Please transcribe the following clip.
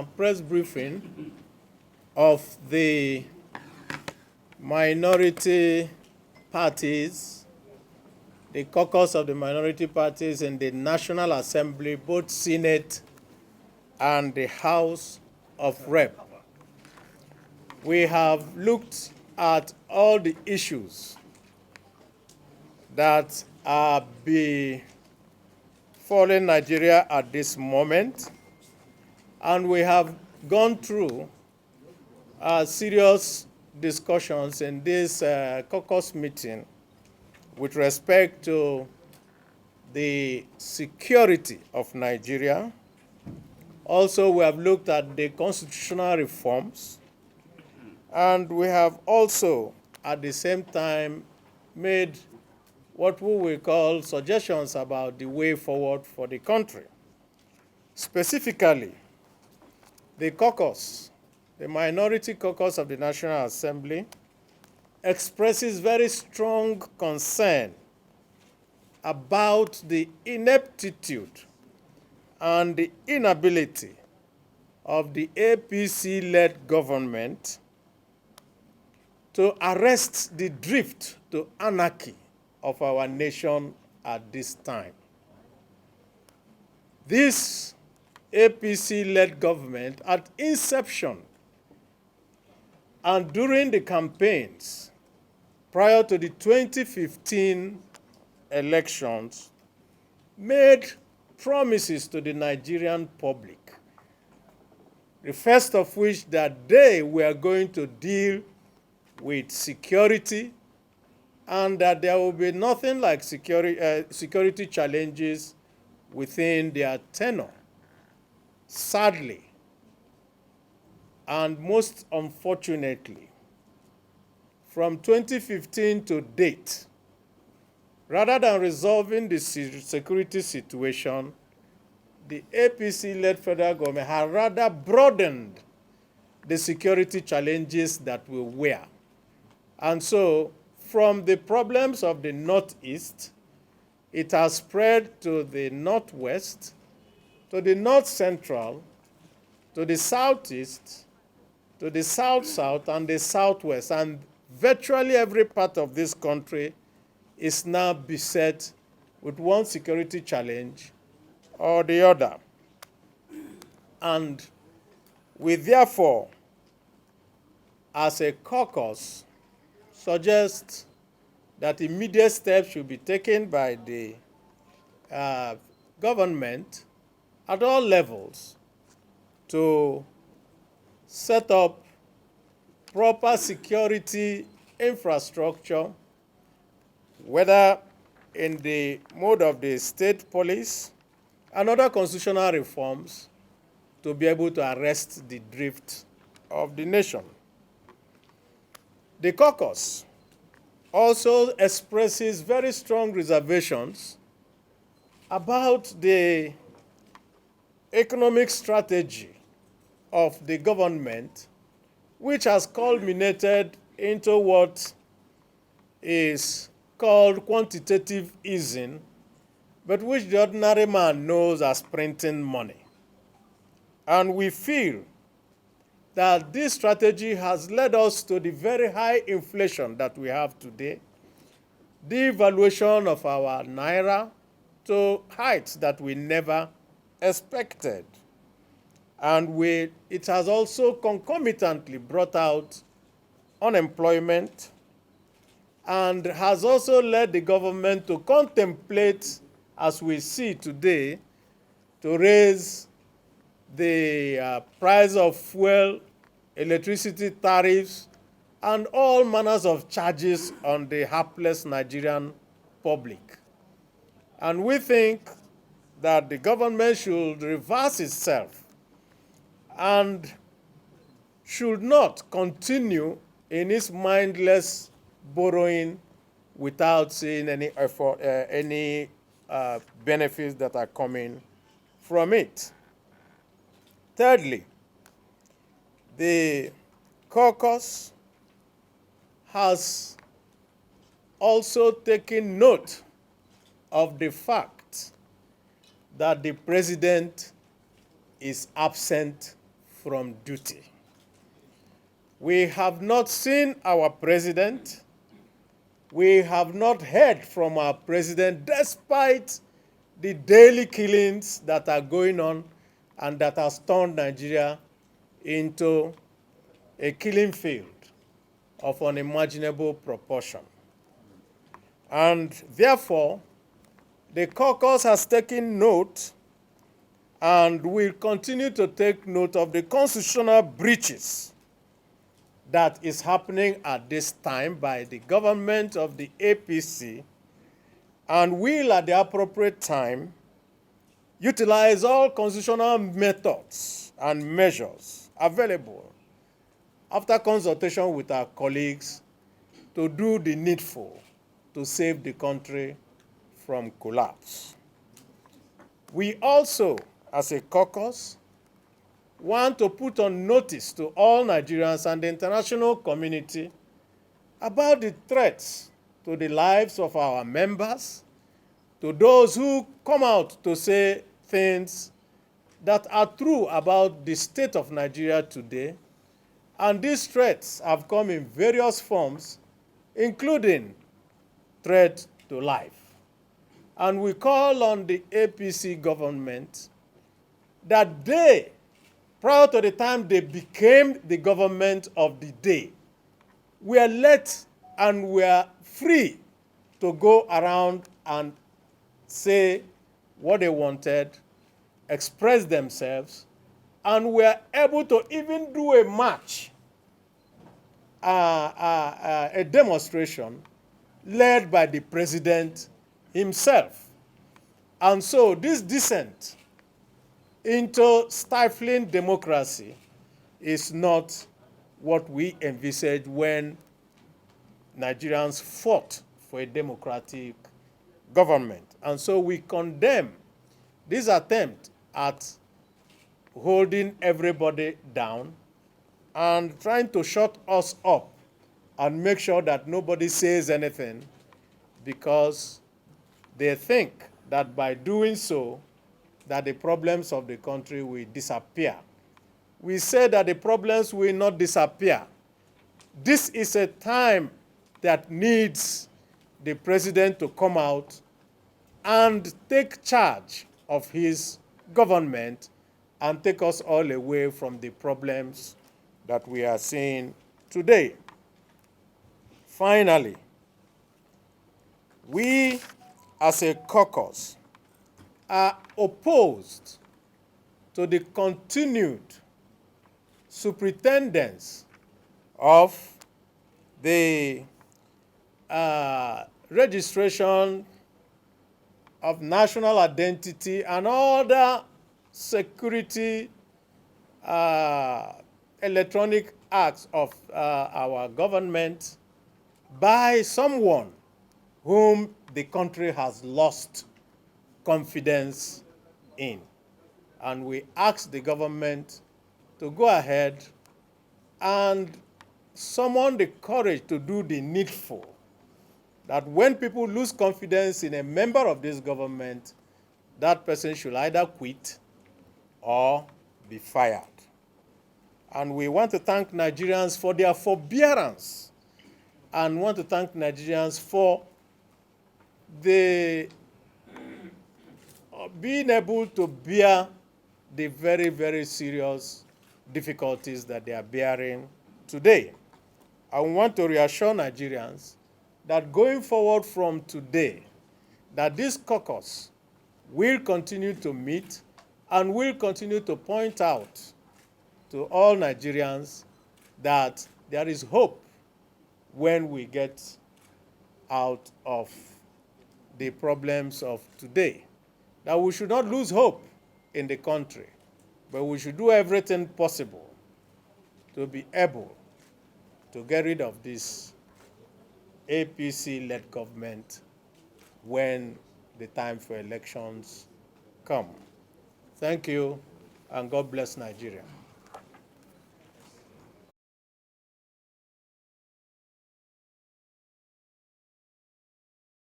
press briefing of the minority parties, the caucus of the minority parties in the National Assembly, both Senate and the House of Rep. We have looked at all the issues that are befalling Nigeria at this moment, and we have gone through serious discussions in this caucus meeting with respect to the security of Nigeria. Also, we have looked at the constitutional reforms, and we have also, at the same time, made what we will call suggestions about the way forward for the country. Specifically, the caucus, the minority caucus of the National Assembly, expresses very strong concern about the ineptitude and the inability of the APC-led government to arrest the drift to anarchy of our nation at this time. This APC-led government, at inception and during the campaigns prior to the 2015 elections, made promises to the Nigerian public, the first of which that they were going to deal with security and that there will be nothing like security challenges within their tenure. Sadly, and most unfortunately, from 2015 to date, rather than resolving the security situation, the APC-led federal government has rather broadened the security challenges that we were. And so, from the problems of the Northeast, it has spread to the Northwest, to the North Central, to the Southeast, to the South-South, and the Southwest. And virtually every part of this country is now beset with one security challenge or the other. And we therefore, as a caucus, suggest that immediate steps should be taken by the government at all levels to set up proper security infrastructure, whether in the mode of the state police and other constitutional reforms, to be able to arrest the drift of the nation. The caucus also expresses very strong reservations about the economic strategy of the government, which has culminated into what is called quantitative easing, but which the ordinary man knows as printing money. And we feel that this strategy has led us to the very high inflation that we have today, devaluation of our naira to heights that we never expected. And it has also concomitantly brought out unemployment and has also led the government to contemplate, as we see today, to raise the price of fuel, electricity tariffs, and all manners of charges on the hapless Nigerian public. And we think that the government should reverse itself and should not continue in its mindless borrowing without seeing any effort, any benefits that are coming from it. Thirdly, the caucus has also taken note of the fact that the president is absent from duty. We have not seen our president. We have not heard from our president, despite the daily killings that are going on and that has turned Nigeria into a killing field of unimaginable proportion. And therefore, the caucus has taken note and will continue to take note of the constitutional breaches that is happening at this time by the government of the APC, and will, at the appropriate time, utilize all constitutional methods and measures available after consultation with our colleagues to do the needful to save the country from collapse. We also, as a caucus, want to put on notice to all Nigerians and the international community about the threats to the lives of our members, to those who come out to say things that are true about the state of Nigeria today. And these threats have come in various forms, including threat to life. And we call on the APC government that they, prior to the time they became the government of the day, were let and were free to go around and say what they wanted, express themselves, and were able to even do a march, a demonstration led by the president himself. And so this descent into stifling democracy is not what we envisaged when Nigerians fought for a democratic government. And so we condemn this attempt at holding everybody down and trying to shut us up and make sure that nobody says anything, because they think that by doing so, that the problems of the country will disappear. We say that the problems will not disappear. This is a time that needs the president to come out and take charge of his government and take us all away from the problems that we are seeing today. Finally, we as a caucus are opposed to the continued superintendence of the registration of national identity and other security electronic acts of our government by someone whom the country has lost confidence in. And we ask the government to go ahead and summon the courage to do the needful, that when people lose confidence in a member of this government, that person should either quit or be fired. And we want to thank Nigerians for their forbearance, and want to thank Nigerians for the being able to bear the very, very serious difficulties that they are bearing today. I want to reassure Nigerians that going forward from today, that this caucus will continue to meet and will continue to point out to all Nigerians that there is hope when we get out of the problems of today. That we should not lose hope in the country, but we should do everything possible to be able to get rid of this APC-led government when the time for elections come. Thank you, and God bless Nigeria.